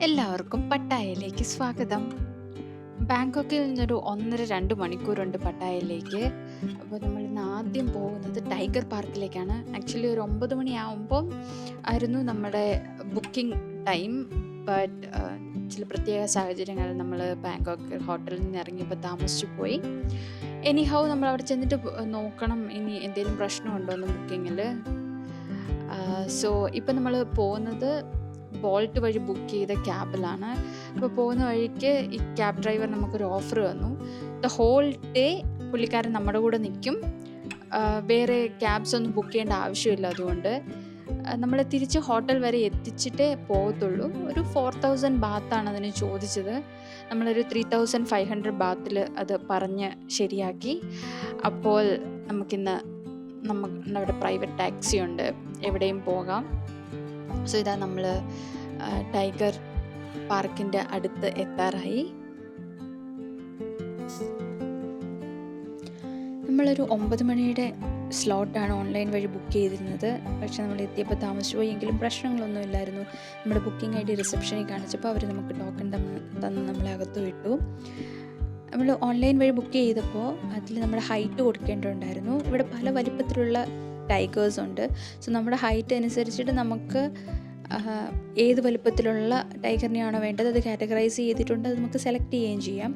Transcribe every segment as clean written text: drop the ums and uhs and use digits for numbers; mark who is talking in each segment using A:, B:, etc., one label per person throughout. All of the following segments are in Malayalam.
A: എല്ലാവർക്കും പട്ടായയിലേക്ക് സ്വാഗതം. ബാങ്കോക്കിൽ നിന്നൊരു 1.5-2 മണിക്കൂറുണ്ട് പട്ടായയിലേക്ക്. അപ്പോൾ നമ്മൾ ഇന്ന് ആദ്യം പോകുന്നത് ടൈഗർ പാർക്കിലേക്കാണ്. ആക്ച്വലി ഒരു 9 മണിയാവുമ്പം ആയിരുന്നു നമ്മുടെ ബുക്കിംഗ് ടൈം. ബട്ട് ചില പ്രത്യേക സാഹചര്യങ്ങളിൽ നമ്മൾ ബാങ്കോക്ക് ഹോട്ടലിൽ നിന്ന് ഇറങ്ങിയപ്പോൾ താമസിച്ചു പോയി. എനിഹൗ നമ്മൾ അവിടെ ചെന്നിട്ട് നോക്കണം ഇനി എന്തെങ്കിലും പ്രശ്നമുണ്ടോ എന്ന് ബുക്കിങ്ങിൽ. സോ ഇപ്പം നമ്മൾ പോകുന്നത് ബോൾട്ട് വഴി ബുക്ക് ചെയ്ത ക്യാബിലാണ്. അപ്പോൾ പോകുന്ന വഴിക്ക് ഈ ക്യാബ് ഡ്രൈവർ നമുക്കൊരു ഓഫർ തന്നു. ദ ഹോൾ ഡേ പുള്ളിക്കാരൻ നമ്മുടെ കൂടെ നിൽക്കും. വേറെ ക്യാബ്സ് ഒന്നും ബുക്ക് ചെയ്യേണ്ട ആവശ്യമില്ല. അതുകൊണ്ട് നമ്മൾ തിരിച്ച് ഹോട്ടൽ വരെ എത്തിച്ചിട്ടേ പോകത്തുള്ളൂ. ഒരു 4000 ബാത്താണ് അതിന് ചോദിച്ചത്. നമ്മളൊരു 3500 ബാത്തിൽ അത് പറഞ്ഞ് ശരിയാക്കി. അപ്പോൾ നമുക്കിന്ന് അവിടെ പ്രൈവറ്റ് ടാക്സി ഉണ്ട്, എവിടെയും പോകാം. സോ ഇതാ നമ്മൾ ടൈഗർ പാർക്കിൻ്റെ അടുത്ത് എത്താറായി. നമ്മളൊരു 9 മണിയുടെ സ്ലോട്ടാണ് ഓൺലൈൻ വഴി ബുക്ക് ചെയ്തിരുന്നത്. പക്ഷേ നമ്മൾ എത്തിയപ്പോൾ താമസിച്ചു പോയി. എങ്കിലും പ്രശ്നങ്ങളൊന്നും ഇല്ലായിരുന്നു. നമ്മുടെ ബുക്കിംഗ് ഐ ഡി റിസപ്ഷനിൽ കാണിച്ചപ്പോൾ അവർ നമുക്ക് ടോക്കൺ തന്ന് നമ്മളെ അകത്ത് വിട്ടു. നമ്മൾ ഓൺലൈൻ വഴി ബുക്ക് ചെയ്തപ്പോൾ അതിൽ നമ്മുടെ ഹൈറ്റ് കൊടുക്കേണ്ടതുണ്ടായിരുന്നു. ഇവിടെ പല വലിപ്പത്തിലുള്ള ടൈഗേഴ്സ് ഉണ്ട്. സോ നമ്മുടെ ഹൈറ്റ് അനുസരിച്ചിട്ട് നമുക്ക് ഏത് വലുപ്പത്തിലുള്ള ടൈഗറിനെയാണോ വേണ്ടത് അത് കാറ്റഗറൈസ് ചെയ്തിട്ടുണ്ട്. അത് നമുക്ക് സെലക്ട് ചെയ്യുകയും ചെയ്യാം.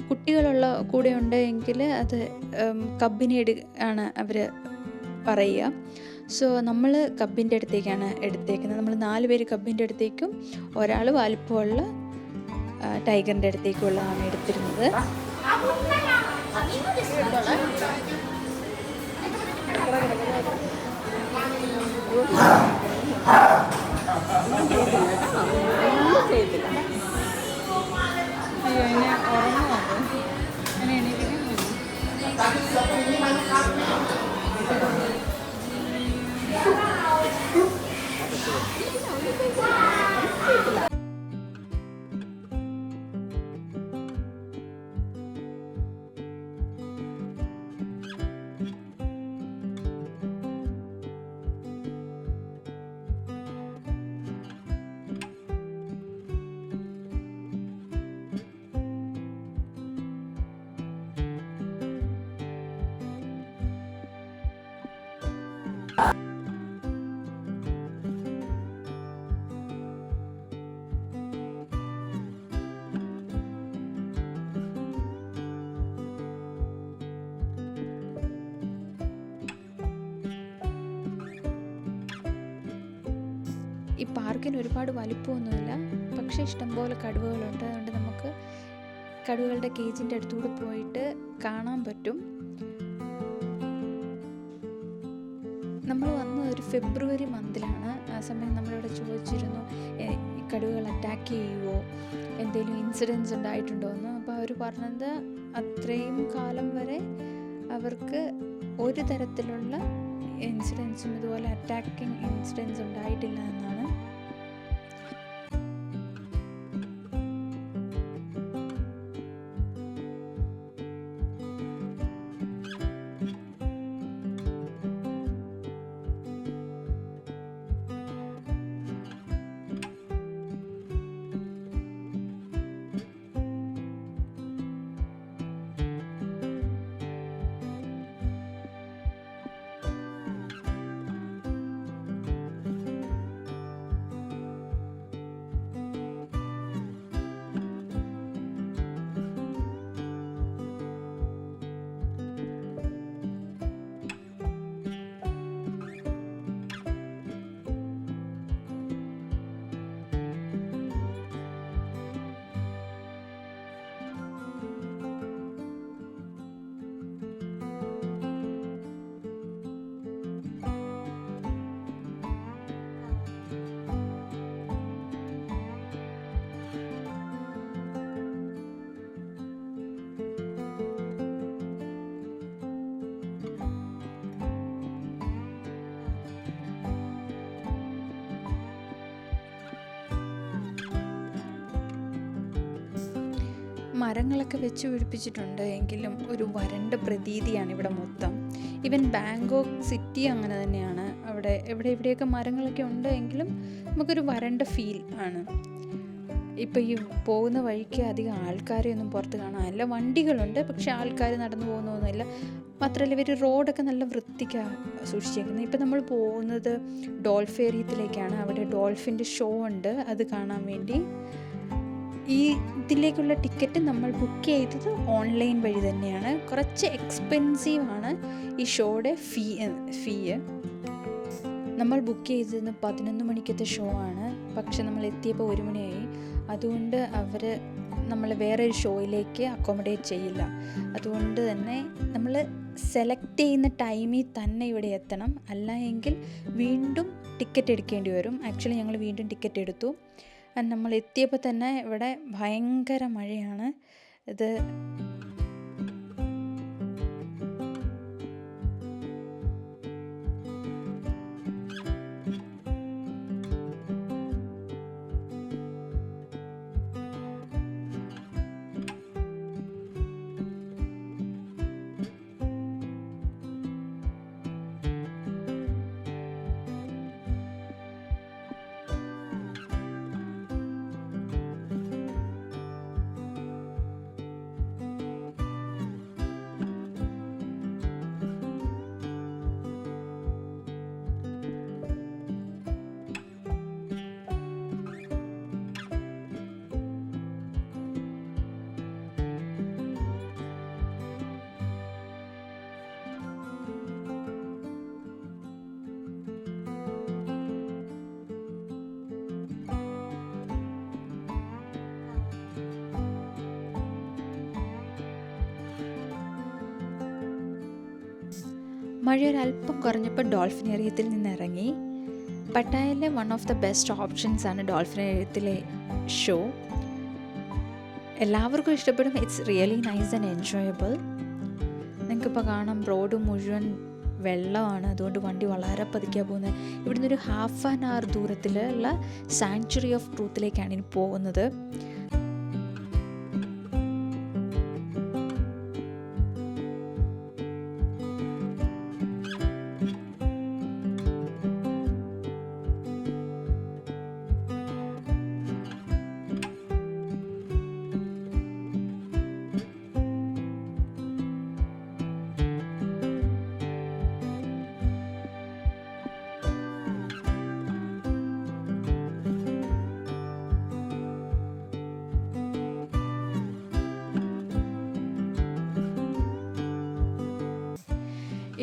A: കുട്ടികളുള്ള കൂടെ ഉണ്ടെങ്കിൽ അത് കബ്ബിനെ ആണ് അവർ പറയുക. സോ നമ്മൾ കബ്ബിൻ്റെ അടുത്തേക്കാണ് എടുത്തേക്കുന്നത്. നമ്മൾ 4 പേര് കബ്ബിൻ്റെ അടുത്തേക്കും ഒരാൾ വലിപ്പമുള്ള ടൈഗറിൻ്റെ അടുത്തേക്കുള്ളതാണ് എടുത്തിരുന്നത്. ഈ പാർക്കിന് ഒരുപാട് വലിപ്പമൊന്നുമില്ല, പക്ഷേ ഇഷ്ടംപോലെ കടുവകളുണ്ട്. അതുകൊണ്ട് നമുക്ക് കടുവകളുടെ കേജിൻ്റെ അടുത്തൂടെ പോയിട്ട് കാണാൻ പറ്റും. നമ്മൾ വന്നത് ഒരു ഫെബ്രുവരി മന്തിലാണ്. ആ സമയം നമ്മളിവിടെ ചോദിച്ചിരുന്നു കടുവകൾ അറ്റാക്ക് ചെയ്യുമോ, എന്തെങ്കിലും ഇൻസിഡൻസ് ഉണ്ടായിട്ടുണ്ടോ എന്ന്. അപ്പോൾ അവർ പറഞ്ഞത് അത്രയും കാലം വരെ അവർക്ക് ഒരു തരത്തിലുള്ള ഇൻസിഡൻസും ഇതുപോലെ അറ്റാക്കിംഗ് ഇൻസിഡൻസ് ഉണ്ടായിട്ടില്ല എന്നാണ്. മരങ്ങളൊക്കെ വെച്ച് പിടിപ്പിച്ചിട്ടുണ്ട്. എങ്കിലും ഒരു വരണ്ട പ്രതീതിയാണ് ഇവിടെ മൊത്തം. ഈവൻ ബാങ്കോക്ക് സിറ്റി അങ്ങനെ തന്നെയാണ്. അവിടെ എവിടെയൊക്കെ മരങ്ങളൊക്കെ ഉണ്ട് എങ്കിലും നമുക്കൊരു വരണ്ട ഫീൽ ആണ്. ഇപ്പം ഈ പോകുന്ന വഴിക്ക് അധികം ആൾക്കാരെയൊന്നും പുറത്ത് കാണാനില്ല. വണ്ടികളുണ്ട്, പക്ഷേ ആൾക്കാർ നടന്നു പോകുന്നൊന്നുമില്ല. മാത്രമല്ല ഇവർ റോഡൊക്കെ നല്ല വൃത്തിക്കാണ് സൂക്ഷിച്ചേക്കുന്നത്. ഇപ്പം നമ്മൾ പോകുന്നത് ഡോൾഫേറിയത്തിലേക്കാണ്. അവിടെ ഡോൾഫിൻ്റെ ഷോ ഉണ്ട്, അത് കാണാൻ വേണ്ടി. ഈ ഇതിലേക്കുള്ള ടിക്കറ്റ് നമ്മൾ ബുക്ക് ചെയ്തത് ഓൺലൈൻ വഴി തന്നെയാണ്. കുറച്ച് എക്സ്പെൻസീവാണ് ഈ ഷോയുടെ ഫീ. നമ്മൾ ബുക്ക് ചെയ്തതിന് 11 മണിക്കത്തെ ഷോ ആണ്, പക്ഷെ നമ്മൾ എത്തിയപ്പോൾ 1 മണിയായി. അതുകൊണ്ട് അവർ നമ്മൾ വേറൊരു ഷോയിലേക്ക് അക്കോമഡേറ്റ് ചെയ്യില്ല. അതുകൊണ്ട് തന്നെ നമ്മൾ സെലക്ട് ചെയ്യുന്ന ടൈമിൽ തന്നെ ഇവിടെ എത്തണം, അല്ല എങ്കിൽ വീണ്ടും ടിക്കറ്റ് എടുക്കേണ്ടി വരും. ആക്ച്വലി ഞങ്ങൾ വീണ്ടും ടിക്കറ്റ് എടുത്തു. നമ്മൾ എത്തിയപ്പോൾ തന്നെ ഇവിടെ ഭയങ്കര മഴയാണ്. ഇത് മഴ ഒരല്പം കുറഞ്ഞപ്പോൾ ഡോൾഫിനേറിയത്തിൽ നിന്ന് ഇറങ്ങി. പട്ടായയിലെ one of the best options ആണ് ഡോൾഫിനേറിയത്തിലെ ഷോ. എല്ലാവർക്കും ഇഷ്ടപ്പെടും. It's really nice and enjoyable. നിങ്ങൾക്കിപ്പോൾ കാണാം റോഡ് മുഴുവൻ വെള്ളമാണ്, അതുകൊണ്ട് വണ്ടി വളരെ പതുക്കെ പോകുന്നത്. ഇവിടുന്ന് ഒരു ½ ആൻ അവർ ദൂരത്തിലുള്ള സാങ്ച്വറി ഓഫ് ട്രൂത്തിലേക്കാണ് ഇനി പോകുന്നത്.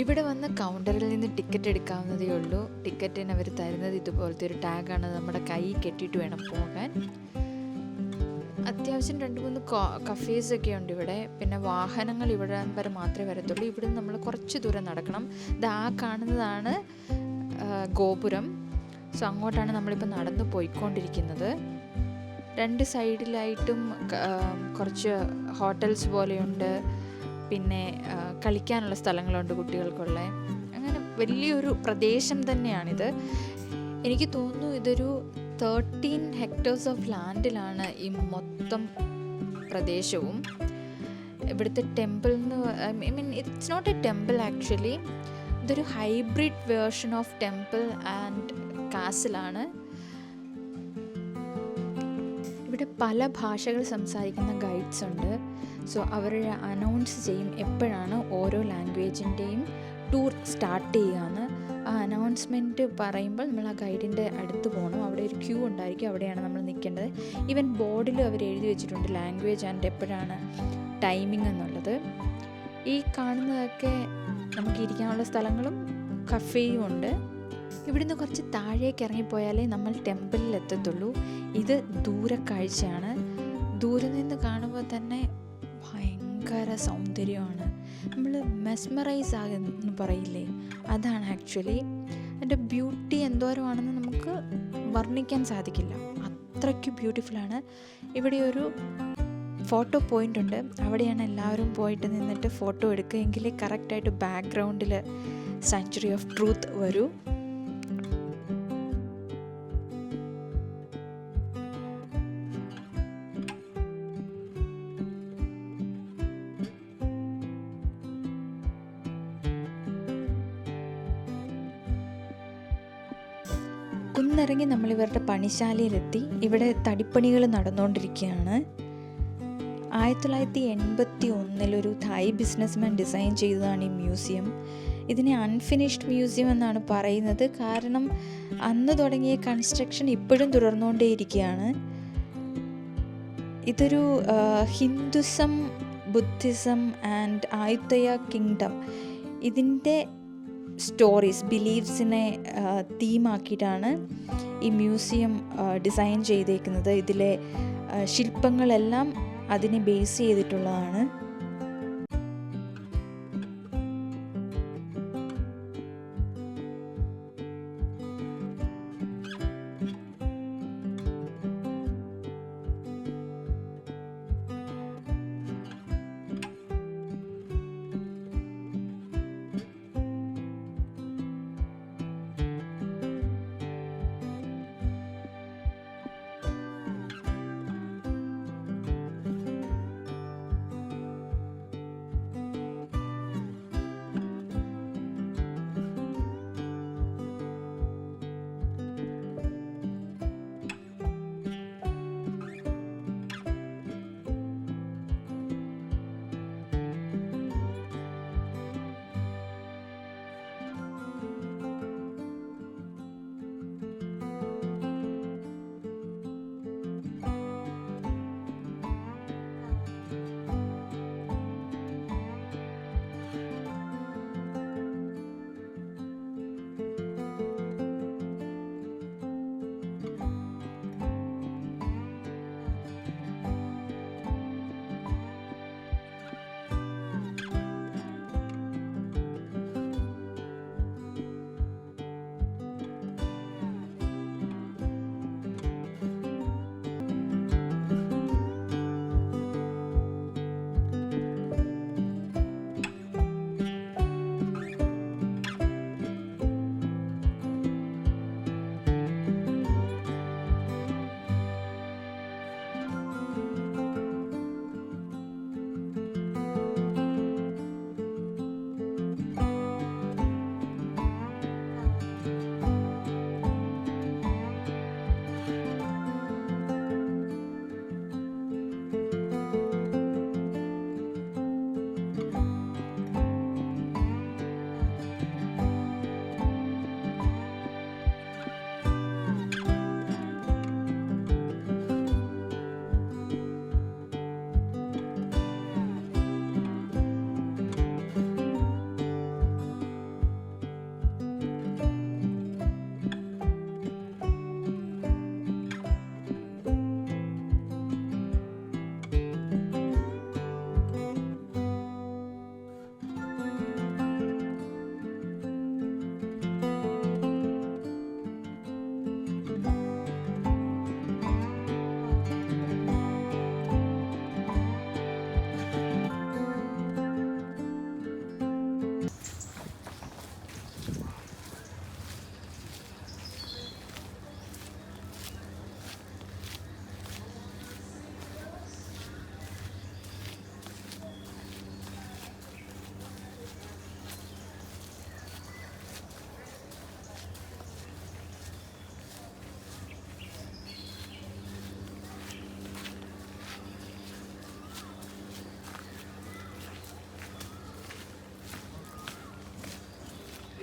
A: ഇവിടെ വന്ന് കൗണ്ടറിൽ നിന്ന് ടിക്കറ്റ് എടുക്കാവുന്നതേ ഉള്ളൂ. ടിക്കറ്റിന് അവർ തരുന്നത് ഇതുപോലത്തെ ഒരു ടാഗാണ്, നമ്മുടെ കൈ കെട്ടിയിട്ട് വേണം പോകാൻ. അത്യാവശ്യം 2-3 കഫേസൊക്കെ ഉണ്ട് ഇവിടെ. പിന്നെ വാഹനങ്ങൾ ഇവിടെ വരെ മാത്രമേ വരത്തുള്ളൂ. ഇവിടെ നിന്ന് നമ്മൾ കുറച്ച് ദൂരം നടക്കണം. ഇത് ആ കാണുന്നതാണ് ഗോപുരം. സോ അങ്ങോട്ടാണ് നമ്മളിപ്പോൾ നടന്നു പോയിക്കൊണ്ടിരിക്കുന്നത്. 2 സൈഡിലായിട്ടും കുറച്ച് ഹോട്ടൽസ് പോലെയുണ്ട്, പിന്നെ കളിക്കാനുള്ള സ്ഥലങ്ങളുണ്ട് കുട്ടികൾക്കുള്ള. അങ്ങനെ വലിയൊരു പ്രദേശം തന്നെയാണിത്. എനിക്ക് തോന്നുന്നു ഇതൊരു 13 ഹെക്ടേഴ്സ് ഓഫ് ലാൻഡിലാണ് ഈ മൊത്തം പ്രദേശവും. ഇവിടുത്തെ temple I mean it's not a temple actually. ഇതൊരു hybrid version of temple and കാസിലാണ്. ഇവിടെ പല ഭാഷകൾ സംസാരിക്കുന്ന ഗൈഡ്സ് ഉണ്ട്. സോ അവർ അനൗൺസ് ചെയ്യും എപ്പോഴാണ് ഓരോ ലാംഗ്വേജിൻ്റെയും ടൂർ സ്റ്റാർട്ട് ചെയ്യുകയെന്ന്. ആ അനൗൺസ്മെൻറ്റ് പറയുമ്പോൾ നമ്മൾ ആ ഗൈഡിൻ്റെ അടുത്ത് പോകണം. അവിടെ ഒരു ക്യൂ ഉണ്ടായിരിക്കും, അവിടെയാണ് നമ്മൾ നിൽക്കേണ്ടത്. ഈവൻ ബോർഡിൽ അവർ എഴുതി വെച്ചിട്ടുണ്ട് ലാംഗ്വേജ് ആൻഡ് എപ്പോഴാണ് ടൈമിംഗ് എന്നുള്ളത്. ഈ കാണുന്നതൊക്കെ നമുക്ക് ഇരിക്കാനുള്ള സ്ഥലങ്ങളും കഫേയും ഉണ്ട്. ഇവിടുന്ന് കുറച്ച് താഴേക്ക് ഇറങ്ങിപ്പോയാലേ നമ്മൾ ടെമ്പിളിൽ എത്തത്തുള്ളൂ. ഇത് ദൂരക്കാഴ്ചയാണ്. ദൂരെ നിന്ന് കാണുമ്പോൾ തന്നെ ഭയങ്കര സൗന്ദര്യമാണ്. നമ്മൾ മെസ്മറൈസ് ആകുമെന്ന് പറയില്ലേ, അതാണ് ആക്ച്വലി. അതിൻ്റെ ബ്യൂട്ടി എന്തോരമാണെന്ന് നമുക്ക് വർണ്ണിക്കാൻ സാധിക്കില്ല, അത്രയ്ക്ക് ബ്യൂട്ടിഫുള്ളാണ്. ഇവിടെ ഒരു ഫോട്ടോ പോയിൻ്റ് ഉണ്ട്, അവിടെയാണ് എല്ലാവരും പോയിട്ട് നിന്നിട്ട് ഫോട്ടോ എടുക്കുക. എങ്കിലേ കറക്റ്റായിട്ട് ബാക്ക്ഗ്രൗണ്ടിൽ സാങ്ച്വറി ഓഫ് ട്രൂത്ത് വരൂ.
B: കുന്നിറങ്ങി നമ്മൾ ഇവരുടെ പണിശാലയിലെത്തി. ഇവിടെ തടിപ്പണികൾ നടന്നുകൊണ്ടിരിക്കുകയാണ്. 1981 ഒരു തായ് ബിസിനസ്മാൻ ഡിസൈൻ ചെയ്തതാണ് ഈ മ്യൂസിയം. ഇതിനെ അൺഫിനിഷ്ഡ് മ്യൂസിയം എന്നാണ് പറയുന്നത്, കാരണം അന്ന് തുടങ്ങിയ കൺസ്ട്രക്ഷൻ ഇപ്പോഴും തുടർന്നുകൊണ്ടേയിരിക്കുകയാണ്. ഇതൊരു Hinduism, Buddhism and Ayutthaya kingdom ഇതിൻ്റെ സ്റ്റോറീസ്, ബിലീഫ്സിനെ തീമാക്കിയിട്ടാണ് ഈ മ്യൂസിയം ഡിസൈൻ ചെയ്തേക്കുന്നത്. ഇതിലെ ശില്പങ്ങളെല്ലാം അതിനെ ബേസ് ചെയ്തിട്ടുള്ളതാണ്.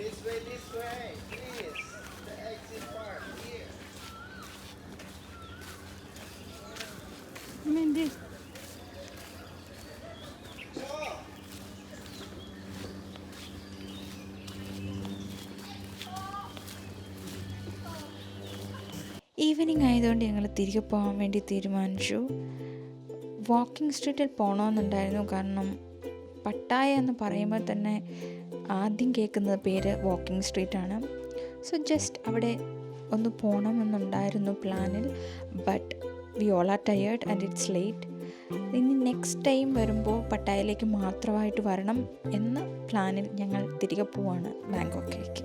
C: This way, please. The exit part here.
B: Evening ആയതുകൊണ്ട് ഞങ്ങൾ തിരികെ പോകാൻ വേണ്ടി തീരുമാനിച്ചു. വാക്കിംഗ് സ്ട്രീറ്റിൽ പോകണമെന്നുണ്ടായിരുന്നു, കാരണം പട്ടായ എന്ന് പറയുമ്പോൾ തന്നെ ആദ്യം കേൾക്കുന്ന പേര് വാക്കിംഗ് സ്ട്രീറ്റാണ്. സോ ജസ്റ്റ് അവിടെ ഒന്ന് പോകണമെന്നുണ്ടായിരുന്നു പ്ലാനിൽ. But we all are tired and it's late. ഇനി നെക്സ്റ്റ് ടൈം വരുമ്പോൾ പട്ടായയിലേക്ക് മാത്രമായിട്ട് വരണം എന്ന പ്ലാനിൽ ഞങ്ങൾ തിരികെ പോവാണ് ബാങ്കോക്കിലേക്ക്.